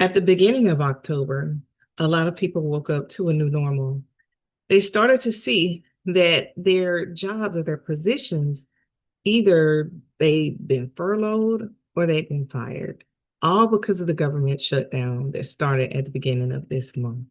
At the beginning of October, a lot of people woke up to a new normal. They started to see that their jobs or their positions, either they've been furloughed or they've been fired, all because of the government shutdown that started at the beginning of this month.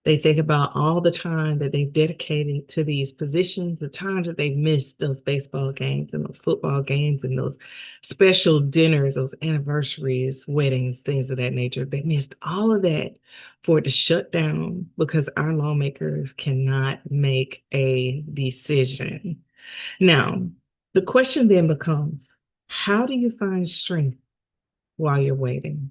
They think about all the time that they've dedicated to these positions, the times that they've missed those baseball games and those football games and those special dinners, those anniversaries, weddings, things of that nature. They missed all of that for it to shut down because our lawmakers cannot make a decision. Now, the question then becomes, how do you find strength while you're waiting?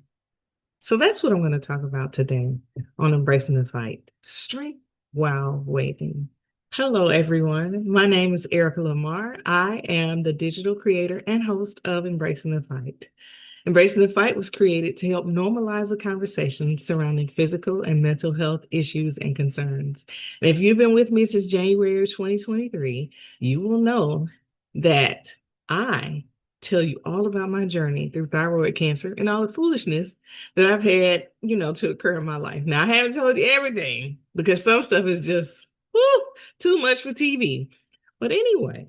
So that's what I'm going to talk about today on Embracing the Fight, strength while waiting. Hello, everyone. My name is Erica Lamar. I am the digital creator and host of Embracing the Fight. Embracing the Fight was created to help normalize the conversation surrounding physical and mental health issues and concerns. And if you've been with me since January 2023, you will know that I tell you all about my journey through thyroid cancer and all the foolishness that I've had, to occur in my life. Now, I haven't told you everything because some stuff is just too much for TV. But anyway,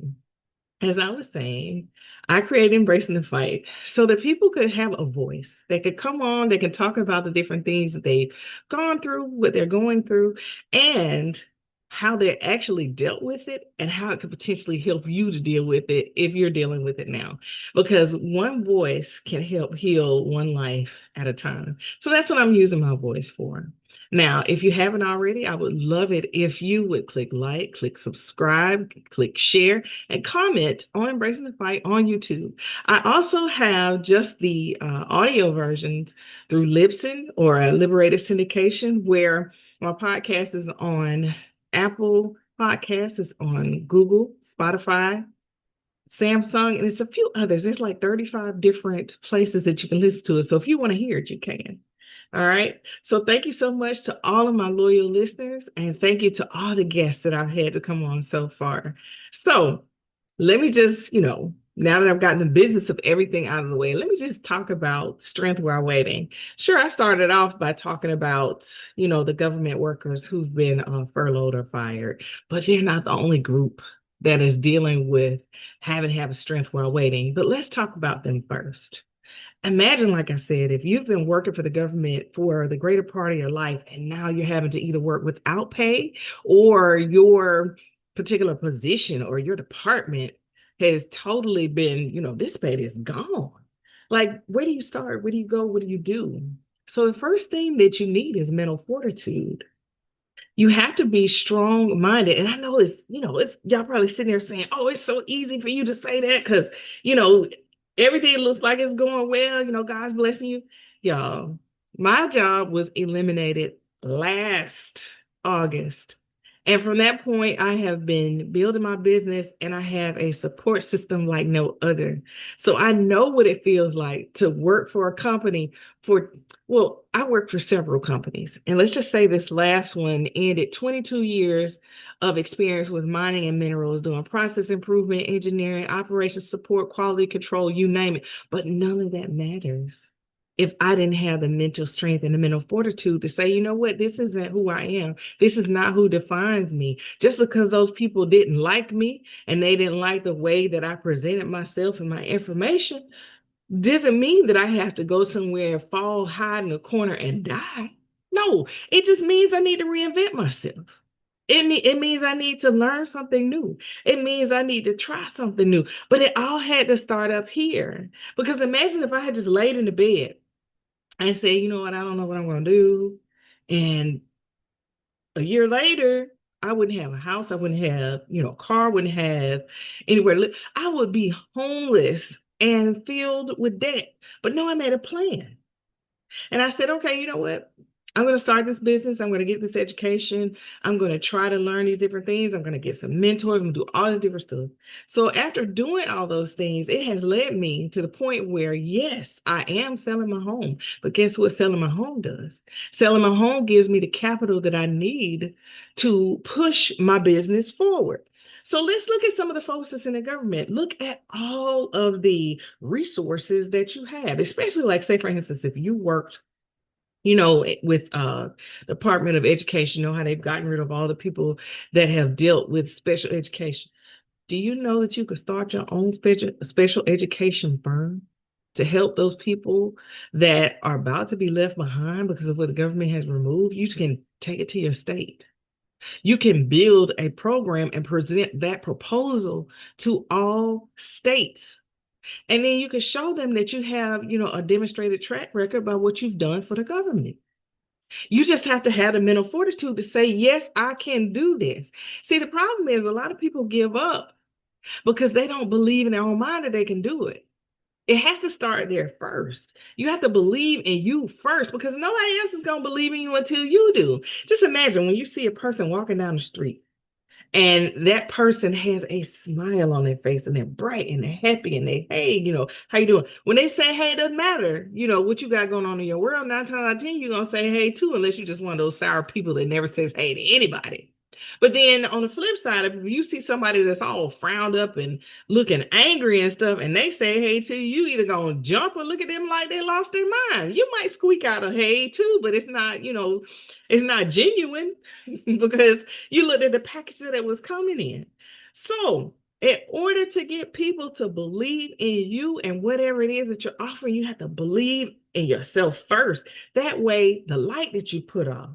as I was saying, I created Embracing the Fight so that people could have a voice. They could come on, they can talk about the different things that they've gone through, what they're going through, and how they actually dealt with it and how it could potentially help you to deal with it if you're dealing with it now. Because one voice can help heal one life at a time. So that's what I'm using my voice for. Now, if you haven't already, I would love it if you would click like, click subscribe, click share, and comment on Embracing the Fight on YouTube. I also have just the audio versions through Libsyn or Liberated Syndication, where my podcast is on Apple Podcasts, is on Google, Spotify, Samsung, and it's a few others. There's like 35 different places that you can listen to it. So if you want to hear it, you can. All right. So thank you so much to all of my loyal listeners, and thank you to all the guests that I've had to come on so far. So let me just, now that I've gotten the business of everything out of the way, let me just talk about strength while waiting. Sure, I started off by talking about, the government workers who've been furloughed or fired, but they're not the only group that is dealing with having to have a strength while waiting. But let's talk about them first. Imagine, like I said, if you've been working for the government for the greater part of your life, and now you're having to either work without pay or your particular position or your department has totally been, dissipated, is gone. Like, where do you start? Where do you go? What do you do? So the first thing that you need is mental fortitude. You have to be strong minded. And I know it's y'all probably sitting there saying, oh, it's so easy for you to say that because, you know, everything looks like it's going well, God's blessing you. Y'all, my job was eliminated last August. And from that point, I have been building my business and I have a support system like no other. So I know what it feels like to work for a company well, I worked for several companies. And let's just say this last one ended 22 years of experience with mining and minerals, doing process improvement, engineering, operations support, quality control, you name it. But none of that matters if I didn't have the mental strength and the mental fortitude to say, you know what, this isn't who I am. This is not who defines me. Just because those people didn't like me and they didn't like the way that I presented myself and my information doesn't mean that I have to go somewhere, fall, hide in a corner and die. No, it just means I need to reinvent myself. It means I need to learn something new. It means I need to try something new. But it all had to start up here. Because imagine if I had just laid in the bed and said, you know what, I don't know what I'm going to do. And a year later, I wouldn't have a house. I wouldn't have, a car, wouldn't have anywhere to live. I would be homeless and filled with debt. But no, I made a plan. And I said, okay, you know what? I'm going to start this business. I'm going to get this education. I'm going to try to learn these different things. I'm going to get some mentors. I'm going to do all this different stuff. So after doing all those things, it has led me to the point where, yes, I am selling my home. But guess what selling my home does? Selling my home gives me the capital that I need to push my business forward. So let's look at some of the folks that's in the government. Look at all of the resources that you have, especially like, say, for instance, if you worked With Department of Education, how they've gotten rid of all the people that have dealt with special education. Do you know that you could start your own special education firm to help those people that are about to be left behind because of what the government has removed? You can take it to your state. You can build a program and present that proposal to all states. And then you can show them that you have, a demonstrated track record by what you've done for the government. You just have to have the mental fortitude to say, yes, I can do this. See, the problem is a lot of people give up because they don't believe in their own mind that they can do it. It has to start there first. You have to believe in you first because nobody else is going to believe in you until you do. Just imagine when you see a person walking down the street and that person has a smile on their face and they're bright and they're happy and they, hey, how you doing? When they say, hey, it doesn't matter, what you got going on in your world, 9 times out of 10, you're going to say, hey, too, unless you're just one of those sour people that never says, hey, to anybody. But then on the flip side, if you see somebody that's all frowned up and looking angry and stuff, and they say, hey, too, you either going to jump or look at them like they lost their mind. You might squeak out a hey, too, but it's not genuine because you looked at the package that it was coming in. So, in order to get people to believe in you and whatever it is that you're offering, you have to believe in yourself first. That way, the light that you put off,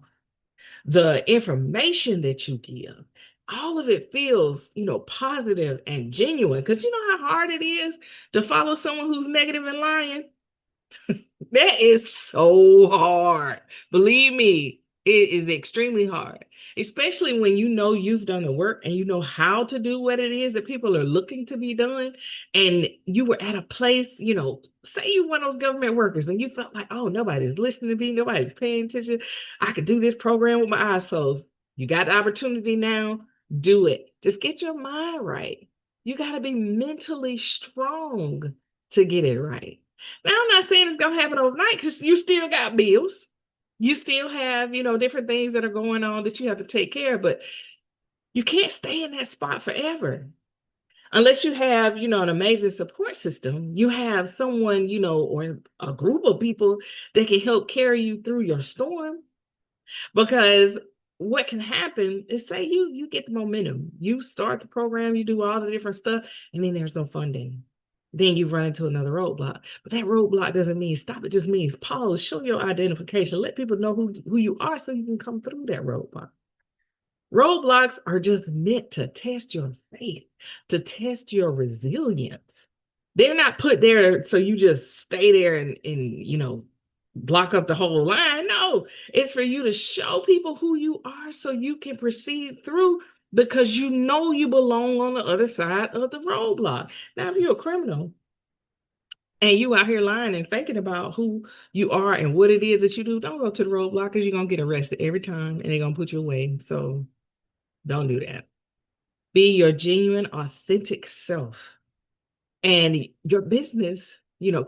the information that you give, all of it feels, positive and genuine. Because you know how hard it is to follow someone who's negative and lying? That is so hard. Believe me, it is extremely hard, especially when you know you've done the work and you know how to do what it is that people are looking to be done. And you were at a place, say you're one of those government workers and you felt like, oh, nobody's listening to me, nobody's paying attention. I could do this program with my eyes closed. You got the opportunity now, do it. Just get your mind right. You got to be mentally strong to get it right. Now, I'm not saying it's going to happen overnight because you still got bills. You still have, different things that are going on that you have to take care of, but you can't stay in that spot forever. Unless you have, an amazing support system, you have someone, or a group of people that can help carry you through your storm. Because what can happen is say you get the momentum, you start the program, you do all the different stuff, and then there's no funding. Then you run into another roadblock. But that roadblock doesn't mean stop. It just means pause, show your identification, let people know who you are so you can come through that roadblock. Roadblocks are just meant to test your faith, to test your resilience. They're not put there so you just stay there and block up the whole line. No, it's for you to show people who you are so you can proceed through because you know you belong on the other side of the roadblock. Now, if you're a criminal and you out here lying and faking about who you are and what it is that you do, don't go to the roadblock because you're going to get arrested every time and they're going to put you away. So don't do that. Be your genuine, authentic self. And your business,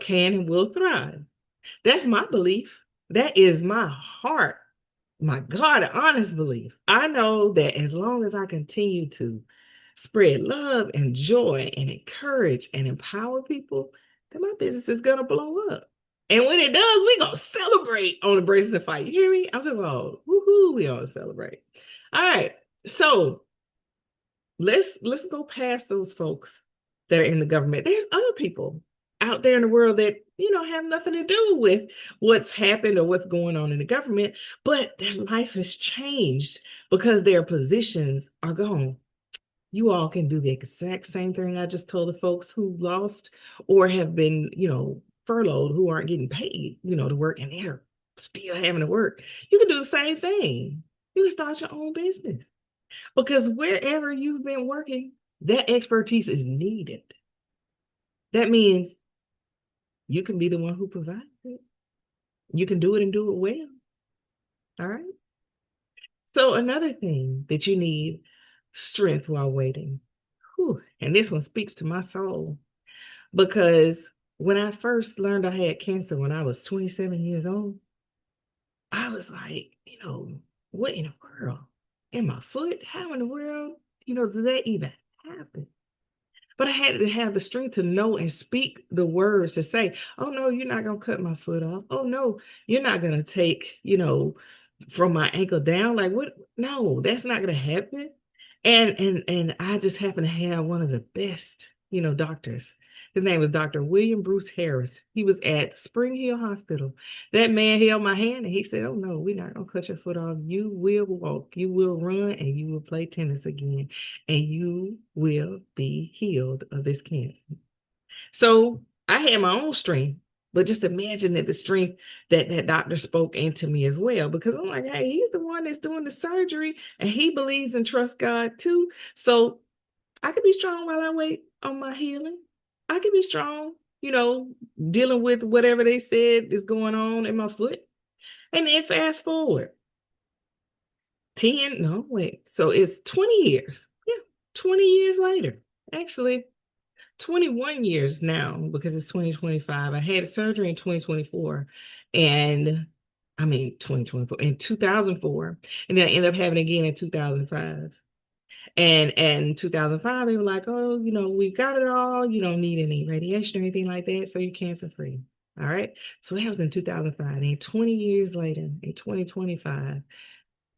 can and will thrive. That's my belief. That is my heart, my God, honest belief. I know that as long as I continue to spread love and joy and encourage and empower people, then my business is going to blow up. And when it does, we're going to celebrate on Embracing the Fight. You hear me? I'm talking about, woohoo, we all celebrate. All right. So let's go past those folks that are in the government. There's other people out there in the world that have nothing to do with what's happened or what's going on in the government, but their life has changed because their positions are gone. You all can do the exact same thing I just told the folks who lost or have been furloughed, who aren't getting paid to work, and they're still having to work. You can do the same thing. You can start your own business. Because wherever you've been working, that expertise is needed. That means you can be the one who provides it. You can do it and do it well. All right. So another thing that you need, strength while waiting. Whew. And this one speaks to my soul because when I first learned I had cancer when I was 27 years old, I was like, what in the world? In my foot? How in the world, does that even happen? But I had to have the strength to know and speak the words to say, oh no, you're not gonna cut my foot off. Oh no, you're not gonna take, from my ankle down. Like what? No, that's not gonna happen. And I just happen to have one of the best, doctors. His name was Dr. William Bruce Harris. He was at Spring Hill Hospital. That man held my hand and he said, oh no, we're not gonna cut your foot off. You will walk, you will run, and you will play tennis again, and you will be healed of this cancer. So I had my own strength, but just imagine that the strength that that doctor spoke into me as well, because I'm like, hey, he's the one that's doing the surgery and he believes and trusts God too. So I could be strong while I wait on my healing. I could be strong, dealing with whatever they said is going on in my foot. And then fast forward 10, no, wait. So it's 20 years. Yeah, 20 years later. Actually, 21 years now because it's 2025. I had surgery in 2024 and I mean 2024 in 2004, and then I ended up having it again in 2005. And 2005 they were like, "Oh, we've got it all. You don't need any radiation or anything like that, so you're cancer free." All right. So that was in 2005. And 20 years later, in 2025,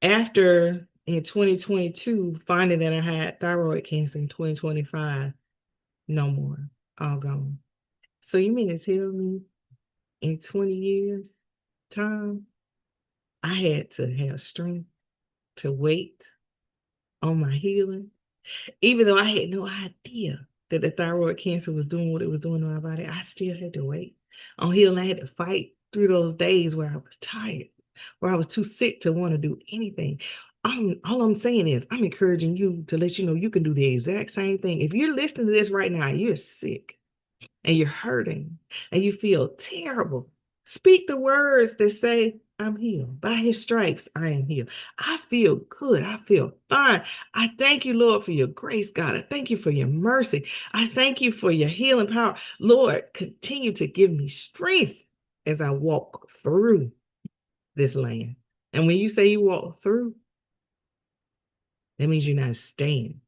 after in 2022 finding that I had thyroid cancer in 2025, no more, all gone. So you mean to tell me in 20 years time, I had to have strength to wait on my healing, even though I had no idea that the thyroid cancer was doing what it was doing to my body. I still had to wait on healing. I had to fight through those days where I was tired, where I was too sick to want to do anything. All I'm saying is I'm encouraging you to let you know you can do the exact same thing. If you're listening to this right now, you're sick and you're hurting and you feel terrible, speak the words that say, I'm healed. By his stripes, I am healed. I feel good. I feel fine. I thank you, Lord, for your grace, God. I thank you for your mercy. I thank you for your healing power. Lord, continue to give me strength as I walk through this land. And when you say you walk through, that means you're not staying.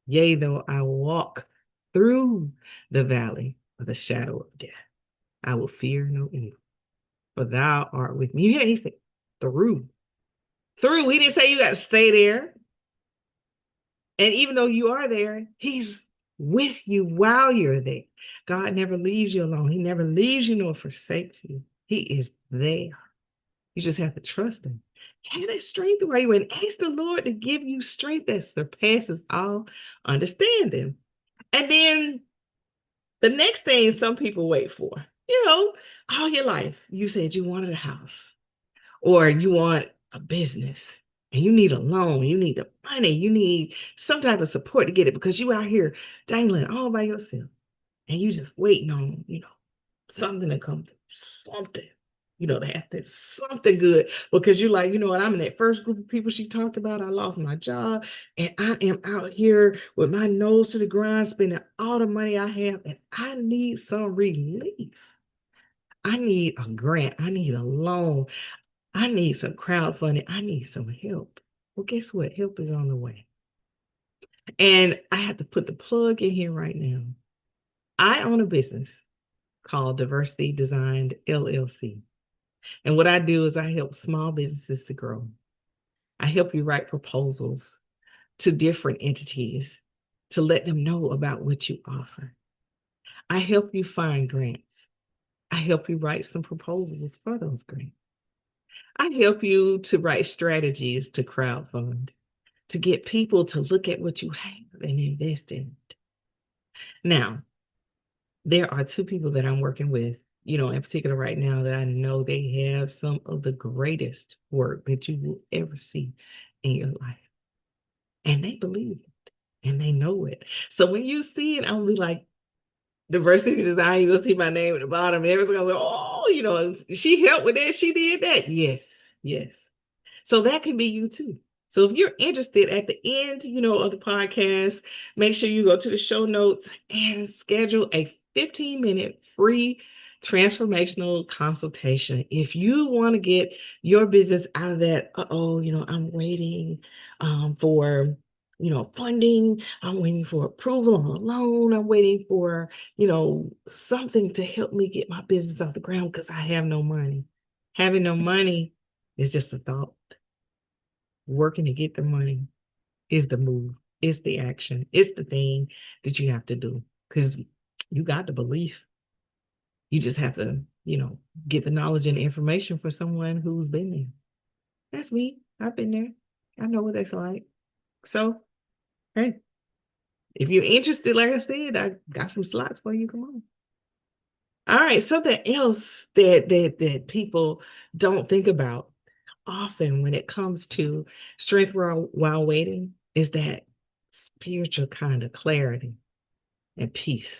Yea, though I walk through the valley of the shadow of death, I will fear no evil, for thou art with me. You hear, he said, through. Through. He didn't say you got to stay there. And even though you are there, he's with you while you're there. God never leaves you alone. He never leaves you nor forsakes you. He is there. You just have to trust him. Have that strength where you and ask the Lord to give you strength that surpasses all understanding. And then the next thing some people wait for, all your life, you said you wanted a house or you want a business and you need a loan, you need the money, you need some type of support to get it because you out here dangling all by yourself and you just waiting on, something to come to something. To have that something good because you're like, you know what, I'm in that first group of people she talked about. I lost my job and I am out here with my nose to the ground, spending all the money I have, and I need some relief. I need a grant. I need a loan. I need some crowdfunding. I need some help. Well, guess what? Help is on the way. And I have to put the plug in here right now. I own a business called Diversity Designed LLC. And what I do is I help small businesses to grow. I help you write proposals to different entities to let them know about what you offer. I help you find grants. I help you write some proposals for those grants. I help you to write strategies to crowdfund, to get people to look at what you have and invest in it. Now, there are two people that I'm working with, in particular right now that I know they have some of the greatest work that you will ever see in your life. And they believe it and they know it. So when you see it, I'll be like, diversity design, you'll see my name at the bottom. And everyone's going to go, oh, she helped with that. She did that. Yes, yes. So that can be you too. So if you're interested at the end, of the podcast, make sure you go to the show notes and schedule a 15-minute free transformational consultation. If you want to get your business out of that, I'm waiting for funding. I'm waiting for approval on a loan. I'm waiting for, something to help me get my business off the ground because I have no money. Having no money is just a thought. Working to get the money is the move. It's the action. It's the thing that you have to do because you got the belief. You just have to, get the knowledge and information for someone who's been there. That's me. I've been there. I know what that's like. So, hey, if you're interested, like I said, I got some slots for you. Come on. All right. Something else that people don't think about often when it comes to strength while waiting is that spiritual kind of clarity and peace.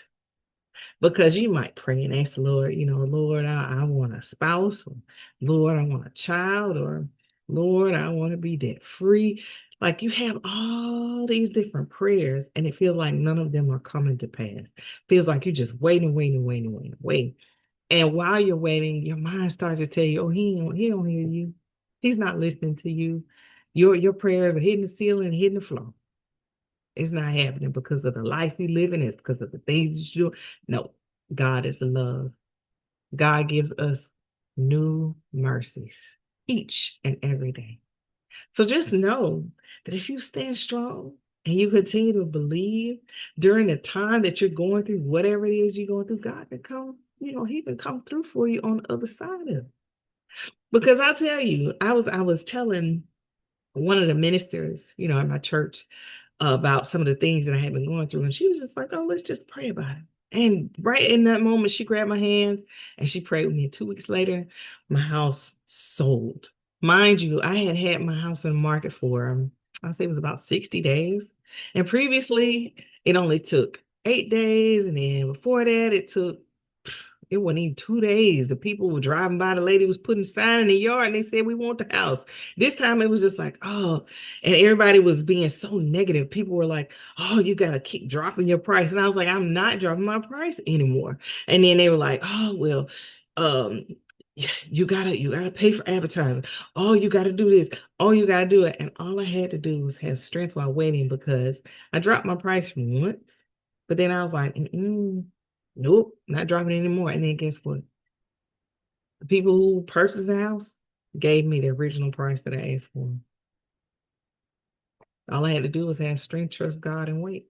Because you might pray and ask the Lord, Lord, I want a spouse, or Lord, I want a child, or Lord, I want to be debt free. Like you have all these different prayers, and it feels like none of them are coming to pass. Feels like you're just waiting, waiting, waiting, waiting, waiting. And while you're waiting, your mind starts to tell you, oh, he don't hear you. He's not listening to you. Your prayers are hitting the ceiling, hitting the floor. It's not happening because of the life you live in. It's because of the things you do. No, God is love. God gives us new mercies each and every day. So just know that if you stand strong and you continue to believe during the time that you're going through whatever it is you're going through, God can come, he can come through for you on the other side of it. Because I tell you, I was telling one of the ministers, in my church, about some of the things that I had been going through. And she was just like, oh, let's just pray about it. And right in that moment, she grabbed my hands and she prayed with me. 2 weeks later, my house sold. Mind you, I had had my house on the market for, I'll say it was about 60 days. And previously, it only took 8 days. And then before that, it wasn't even 2 days. The people were driving by. The lady was putting a sign in the yard and they said, we want the house. This time it was just like, oh, and everybody was being so negative. People were like, oh, you got to keep dropping your price. And I was like, I'm not dropping my price anymore. And then they were like, oh, well, um, you gotta pay for advertising. Oh, you gotta do this. Oh, you gotta do it. And all I had to do was have strength while waiting because I dropped my price once, but then I was like, nope, not dropping it anymore. And then guess what? The people who purchased the house gave me the original price that I asked for. All I had to do was have strength, trust God, and wait.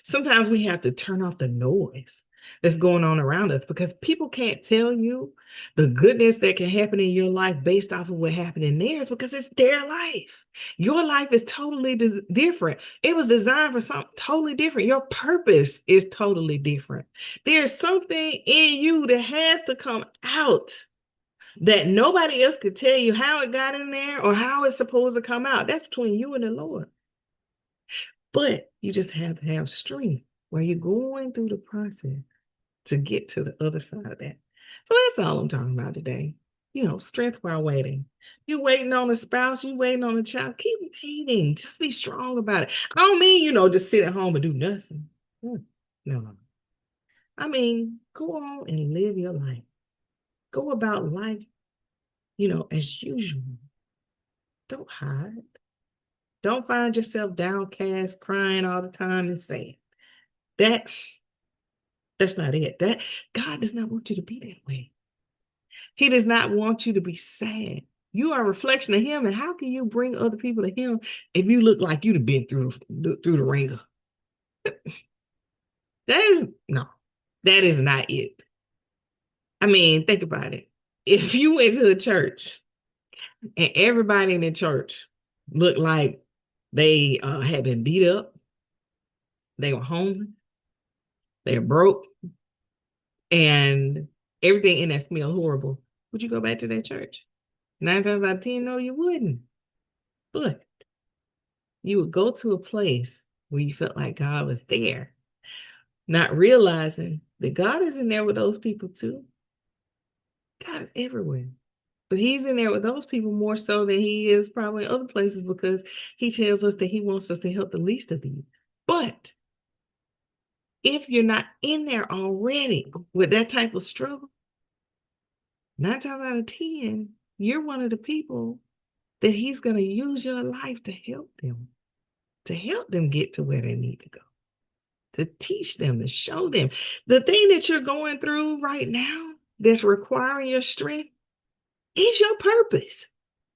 Sometimes we have to turn off the noise that's going on around us because people can't tell you the goodness that can happen in your life based off of what happened in theirs because it's their life. Your life is totally different. It was designed for something totally different. Your purpose is totally different. There's something in you that has to come out that nobody else could tell you how it got in there or how it's supposed to come out. That's between you and the Lord. But you just have to have strength while you're going through the process to get to the other side of that. So that's all I'm talking about today. Strength while waiting. You waiting on a spouse, you waiting on a child, keep waiting. Just be strong about it. I don't mean, just sit at home and do nothing. No. I mean, go on and live your life. Go about life, as usual. Don't hide. Don't find yourself downcast, crying all the time and sad. That That's not it. That God does not want you to be that way. He does not want you to be sad. You are a reflection of him. And how can you bring other people to him if you look like you'd have been through the ringer? That is not it. I mean, think about it. If you went to the church and everybody in the church looked like they had been beat up, they were homeless, they were broke, and everything in that smelled horrible, would you go back to that church? 9 times out of 10, no, you wouldn't. But you would go to a place where you felt like God was there, not realizing that God is in there with those people too. God is everywhere. But he's in there with those people more so than he is probably in other places because he tells us that he wants us to help the least of these. But if you're not in there already with that type of struggle, 9 times out of 10, you're one of the people that he's going to use your life to help them. to help them get to where they need to go, to teach them, to show them the thing that you're going through right now that's requiring your strength is your purpose.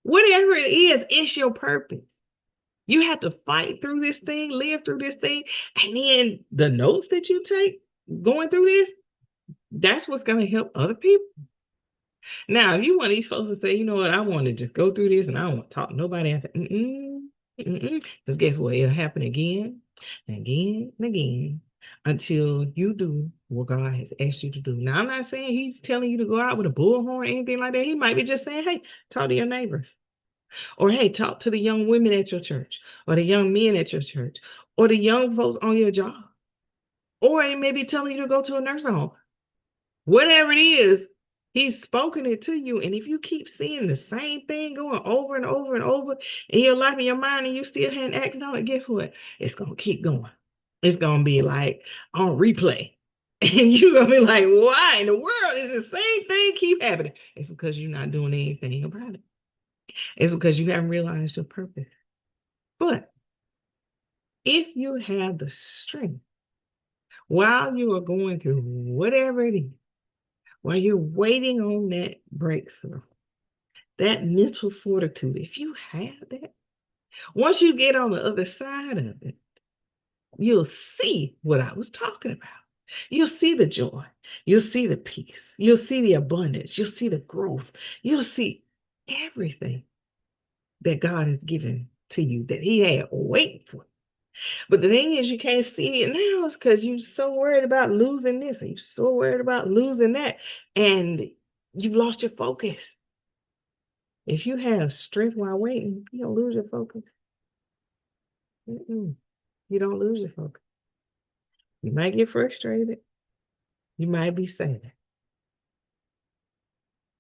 Whatever it is, it's your purpose. You have to fight through this thing, live through this thing, and then the notes that you take going through this, that's what's going to help other people. Now, if you want these folks to say, you know what, I want to just go through this and I don't want to talk to nobody after, because guess what? It'll happen again and again and again until you do what God has asked you to do. Now, I'm not saying he's telling you to go out with a bullhorn or anything like that. He might be just saying, hey, talk to your neighbors. Or hey, talk to the young women at your church, or the young men at your church, or the young folks on your job. Or he may be telling you to go to a nursing home. Whatever it is, he's spoken it to you. And if you keep seeing the same thing going over and over and over in your life, in your mind, and you still hadn't acted on it, guess what? It's going to keep going. It's going to be like on replay. And you're going to be like, why in the world is the same thing keep happening? It's because you're not doing anything about it. It's because you haven't realized your purpose. But if you have the strength while you are going through whatever it is, while you're waiting on that breakthrough, that mental fortitude, if you have that, once you get on the other side of it, you'll see what I was talking about. You'll see the joy. You'll see the peace. You'll see the abundance. You'll see the growth. You'll see everything that God has given to you that he had waiting for. But the thing is, you can't see it now is because you're so worried about losing this and you're so worried about losing that. And you've lost your focus. If you have strength while waiting, you don't lose your focus. You don't lose your focus. You might get frustrated. You might be sad.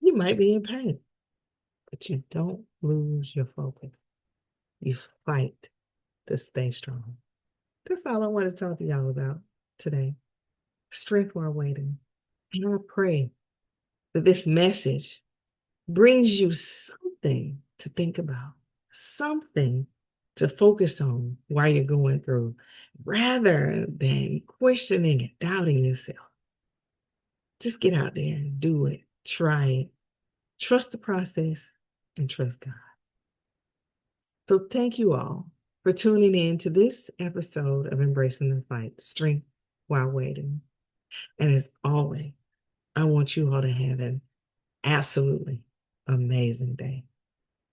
You might be in pain. But you don't lose your focus. You fight to stay strong. That's all I want to talk to y'all about today. Strength while waiting. And I pray that this message brings you something to think about, something to focus on while you're going through, rather than questioning and doubting yourself. Just get out there and do it. Try it. Trust the process and trust God. So thank you all for tuning in to this episode of Embracing the Fight, Strength While Waiting. And as always, I want you all to have an absolutely amazing day.